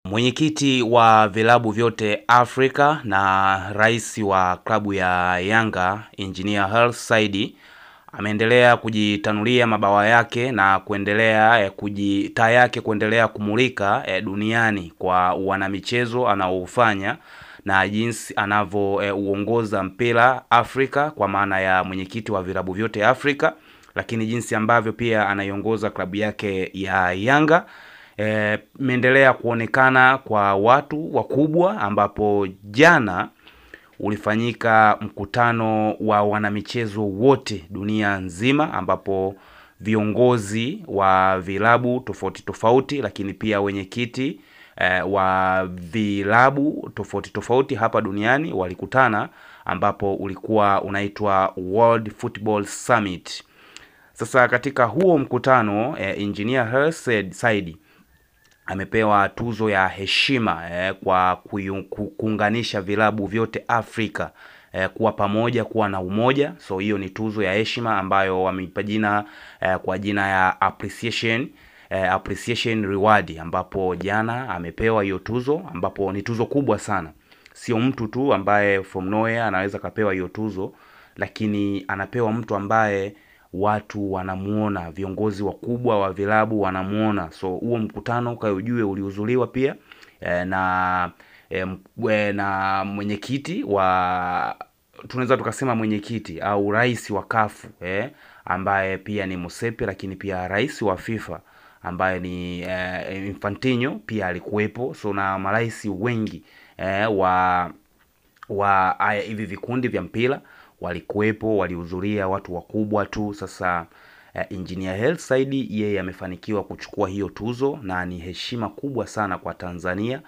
Mwenyekiti wa vilabu vyote Afrika na rais wa klabu ya Yanga Engineer Hersi Said ameendelea kujitanulia mabawa yake na kuendelea taa yake kuendelea kumulika duniani kwa wanamichezo anaofanya na jinsi anavouongoza mpira Afrika, kwa maana ya mwenyekiti wa vilabu vyote Afrika, lakini jinsi ambavyo pia anaiongoza klabu yake ya Yanga imeendelea kuonekana kwa watu wakubwa, ambapo jana ulifanyika mkutano wa wanamichezo wote dunia nzima, ambapo viongozi wa vilabu tofauti tofauti, lakini pia wenyekiti wa vilabu tofauti tofauti hapa duniani walikutana, ambapo ulikuwa unaitwa World Football Summit. Sasa katika huo mkutano Engineer Hersi Said amepewa tuzo ya heshima kwa kuunganisha vilabu vyote Afrika kuwa pamoja, kuwa na umoja. So hiyo ni tuzo ya heshima ambayo wameipa jina kwa jina ya appreciation reward, ambapo jana amepewa hiyo tuzo, ambapo ni tuzo kubwa sana. Sio mtu tu ambaye from nowhere anaweza kapewa hiyo tuzo, lakini anapewa mtu ambaye watu wanamuona, viongozi wakubwa wa vilabu wanamuona. So huo mkutano kwa ujue ulihudhuriwa pia na mwenyekiti wa, tunaweza tukasema mwenyekiti au rais wa CAF ambaye pia ni Musepe, lakini pia rais wa FIFA ambaye ni Infantino pia alikuwepo. So na marais wengi wa hivi vikundi vya mpira walikuwepo, walihudhuria watu wakubwa tu. Sasa Engineer Hersi Said yeye amefanikiwa kuchukua hiyo tuzo, na ni heshima kubwa sana kwa Tanzania.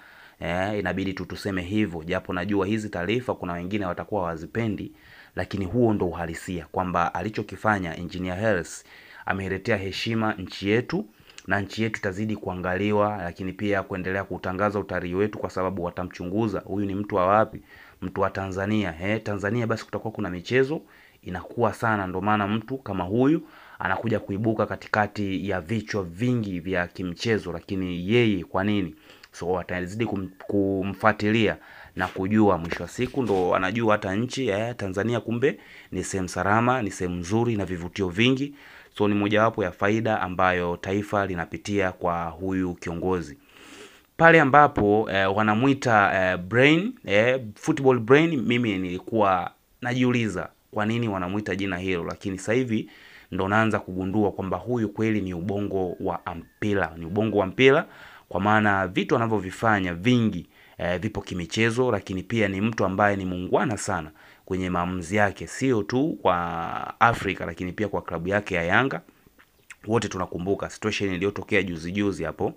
Inabidi tuseme hivyo, japo najua hizi taarifa kuna wengine watakuwa wazipendi, lakini huo ndo uhalisia kwamba alichokifanya Engineer Hersi ameletea heshima nchi yetu, na nchi yetu tazidi kuangaliwa, lakini pia kuendelea kutangaza utalii wetu, kwa sababu watamchunguza huyu ni mtu wa wapi, mtu wa Tanzania. Tanzania basi kutakuwa kuna michezo inakuwa sana, ndio maana mtu kama huyu anakuja kuibuka katikati ya vichwa vingi vya kimchezo. Lakini yeye kwa nini? So watazidi kumfuatilia na kujua, mwisho wa siku ndo anajua hata nchi Tanzania kumbe ni sehemu salama, ni sehemu nzuri na vivutio vingi. So ni mojawapo ya faida ambayo taifa linapitia kwa huyu kiongozi. Pale ambapo wanamuita brain, football brain, mimi nilikuwa najiuliza kwa nini wanamuita jina hilo, lakini sasa hivi ndo naanza kugundua kwamba huyu kweli ni ubongo wa mpira, ni ubongo wa mpira, kwa maana vitu anavyovifanya vingi vipo kimichezo, lakini pia ni mtu ambaye ni muungwana sana kwenye maamuzi yake, sio tu kwa Afrika lakini pia kwa klabu yake ya Yanga. Wote tunakumbuka situation iliyotokea juzi hapo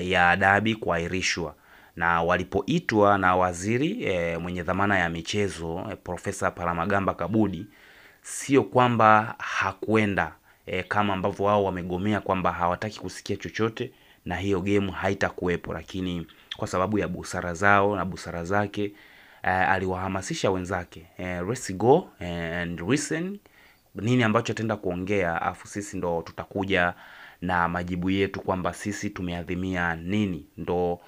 ya dabi kuahirishwa, na walipoitwa na waziri mwenye dhamana ya michezo Profesa Palamagamba Kabudi, sio kwamba hakwenda kama ambavyo wao wamegomea kwamba hawataki kusikia chochote na hiyo game haitakuwepo, lakini kwa sababu ya busara zao na busara zake aliwahamasisha wenzake, let's go and listen nini ambacho ataenda kuongea, afu sisi ndo tutakuja na majibu yetu kwamba sisi tumeadhimia nini. Ndo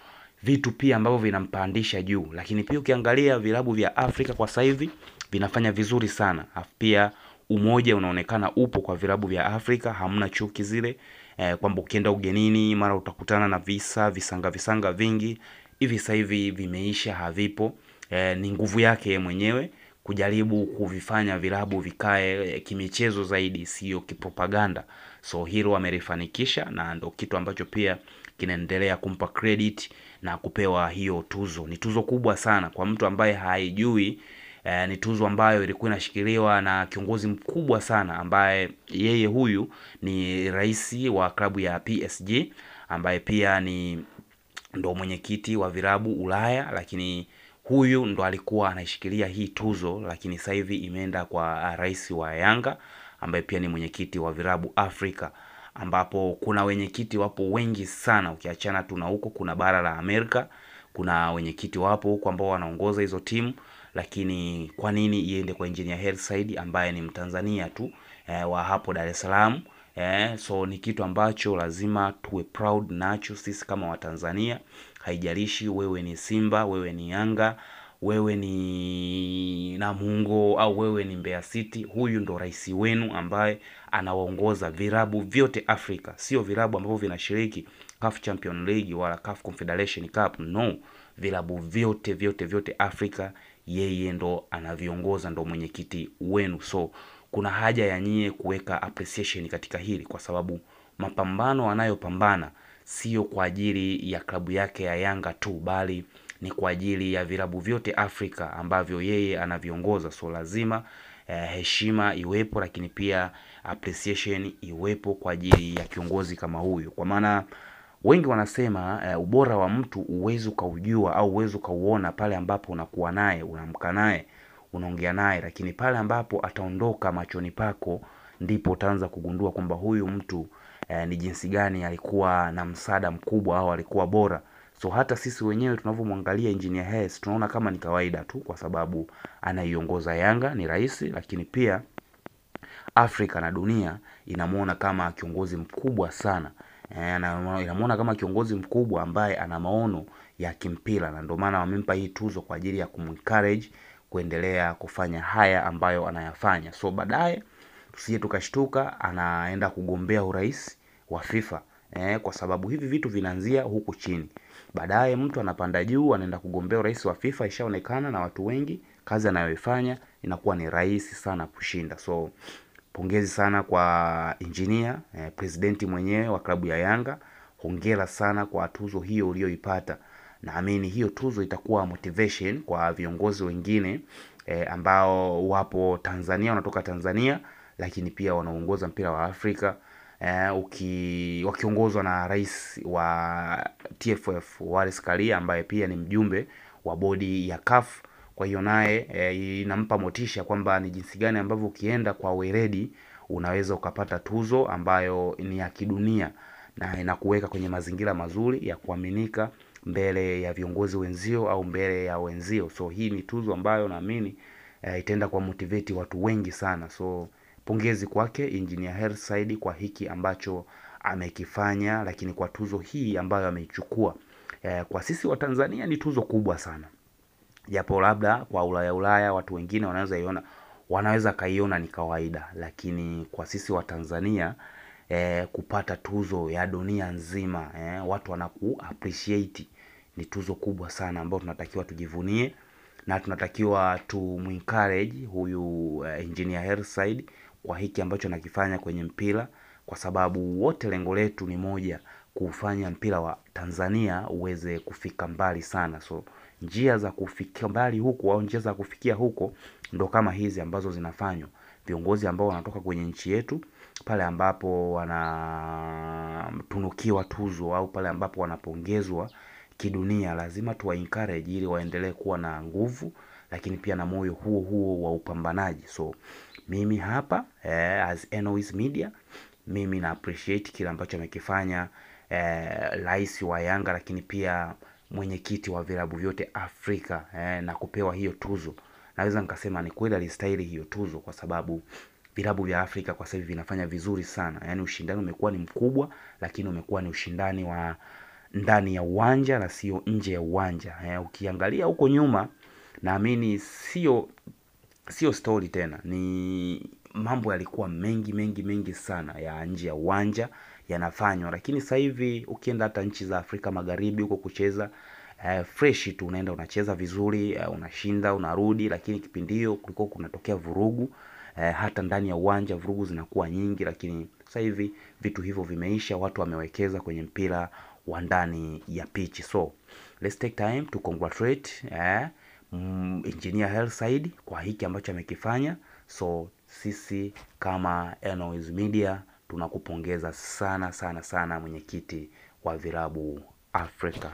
vitu pia ambavyo vinampandisha juu. Lakini pia ukiangalia vilabu vya Afrika kwa sasa hivi vinafanya vizuri sana, afu pia umoja unaonekana upo kwa vilabu vya Afrika, hamna chuki zile kwamba ukienda ugenini mara utakutana na visanga vingi. Hivi sasa hivi vimeisha, havipo. Ni nguvu yake mwenyewe kujaribu kuvifanya vilabu vikae kimichezo zaidi, sio kipropaganda. So hilo amerifanikisha, na ndo kitu ambacho pia kinaendelea kumpa credit na kupewa hiyo tuzo. Ni tuzo kubwa sana kwa mtu ambaye haijui. Ni tuzo ambayo ilikuwa inashikiliwa na kiongozi mkubwa sana, ambaye yeye huyu ni rais wa klabu ya PSG, ambaye pia ni ndo mwenyekiti wa vilabu Ulaya, lakini huyu ndo alikuwa anashikilia hii tuzo. Lakini sasa hivi imeenda kwa rais wa Yanga, ambaye pia ni mwenyekiti wa vilabu Afrika, ambapo kuna wenyekiti wapo wengi sana. Ukiachana tu na huko, kuna bara la Amerika, kuna wenyekiti wapo huko ambao wanaongoza hizo timu. Lakini kwa nini iende kwa Engineer Hersi Said ambaye ni Mtanzania tu wa hapo Dar es Salaam, So ni kitu ambacho lazima tuwe proud nacho sisi kama Watanzania. Haijalishi wewe ni Simba, wewe ni Yanga, wewe ni Namungo au wewe ni Mbeya City, huyu ndo rais wenu ambaye anawaongoza virabu vyote Afrika. Sio virabu ambavyo vinashiriki CAF Champions League wala CAF Confederation Cup, no. Virabu vyote Afrika yeye ndo anaviongoza, ndo mwenyekiti wenu. So kuna haja ya nyie kuweka appreciation katika hili, kwa sababu mapambano anayopambana sio kwa ajili ya klabu yake ya Yanga tu, bali ni kwa ajili ya vilabu vyote Afrika ambavyo yeye anaviongoza. So lazima heshima iwepo, lakini pia appreciation iwepo kwa ajili ya kiongozi kama huyu. Kwa maana wengi wanasema ubora wa mtu uwezo kaujua au uwezo kauona pale ambapo unakuwa naye, unamka naye, unaongea naye, lakini pale ambapo ataondoka machoni pako ndipo utaanza kugundua kwamba huyu mtu ni jinsi gani alikuwa na msaada mkubwa au alikuwa bora. So hata sisi wenyewe tunavyomwangalia Engineer Hersi tunaona kama ni kawaida tu, kwa sababu anaiongoza Yanga, ni rais, lakini pia Afrika na dunia inamuona kama kiongozi mkubwa sana. Inamuona kama kiongozi mkubwa ambaye ana maono ya kimpira, na ndio maana wamempa hii tuzo kwa ajili ya kumencourage kuendelea kufanya haya ambayo anayafanya. So baadaye tusije tukashtuka anaenda kugombea urais wa FIFA, kwa sababu hivi vitu vinaanzia huku chini. Baadaye mtu anapanda juu anaenda kugombea urais wa FIFA, ishaonekana na watu wengi kazi anayoifanya inakuwa ni rahisi sana kushinda. So pongezi sana kwa engineer, presidenti mwenyewe wa klabu ya Yanga. Hongera sana kwa tuzo hiyo ulioipata. Naamini hiyo tuzo itakuwa motivation kwa viongozi wengine ambao wapo Tanzania, wanatoka Tanzania, lakini pia wanaongoza mpira wa Afrika, wakiongozwa na rais wa TFF Wallace Karia ambaye pia ni mjumbe wa bodi ya CAF. Kwa hiyo naye inampa motisha kwamba ni jinsi gani ambavyo ukienda kwa weledi unaweza ukapata tuzo ambayo ni ya kidunia, na inakuweka kwenye mazingira mazuri ya kuaminika mbele ya viongozi wenzio au mbele ya wenzio. So hii ni tuzo ambayo naamini itaenda kwa motivate watu wengi sana. So pongezi kwake Engineer Hersi Said kwa hiki ambacho amekifanya, lakini kwa tuzo hii ambayo ameichukua kwa sisi wa Tanzania ni tuzo kubwa sana. Japo labda kwa Ulaya watu wengine wanaweza kaiona ni kawaida, lakini kwa sisi wa Tanzania kupata tuzo ya dunia nzima, watu wanaku appreciate, ni tuzo kubwa sana ambayo tunatakiwa tujivunie, na tunatakiwa encourage huyu Engineer Hersi Said kwa hiki ambacho anakifanya kwenye mpira, kwa sababu wote lengo letu ni moja, kufanya mpira wa Tanzania uweze kufika mbali sana. So njia za kufikia mbali huko au njia za kufikia huko ndo kama hizi ambazo zinafanywa viongozi ambao wanatoka kwenye nchi yetu, pale ambapo wanatunukiwa tuzo au pale ambapo wanapongezwa kidunia, lazima tuwa encourage ili waendelee kuwa na nguvu, lakini pia na moyo huo wa upambanaji. So mimi hapa as NOS Media, mimi na appreciate kile ambacho amekifanya rais wa Yanga, lakini pia mwenyekiti wa vilabu vyote Afrika, na kupewa hiyo tuzo. Naweza nikasema ni kweli alistahili hiyo tuzo, kwa sababu vilabu vya Afrika kwa sasa hivi vinafanya vizuri sana. Yaani ushindani umekuwa ni mkubwa, lakini umekuwa ni ushindani wa ndani ya uwanja na sio nje ya uwanja. Ukiangalia huko nyuma, naamini sio story tena, ni mambo yalikuwa mengi sana ya nje ya uwanja yanafanywa, lakini sasa hivi ukienda hata nchi za Afrika Magharibi huko kucheza fresh tu, unaenda unacheza vizuri, unashinda, unarudi. Lakini kipindi hiyo kulikuwa kunatokea vurugu, hata ndani ya uwanja vurugu zinakuwa nyingi, lakini sasa hivi vitu hivyo vimeisha, watu wamewekeza kwenye mpira wa ndani ya pitch. So let's take time to congratulate Engineer Hersi Said kwa hiki ambacho amekifanya. So sisi kama NOS Media tunakupongeza sana mwenyekiti wa vilabu Afrika.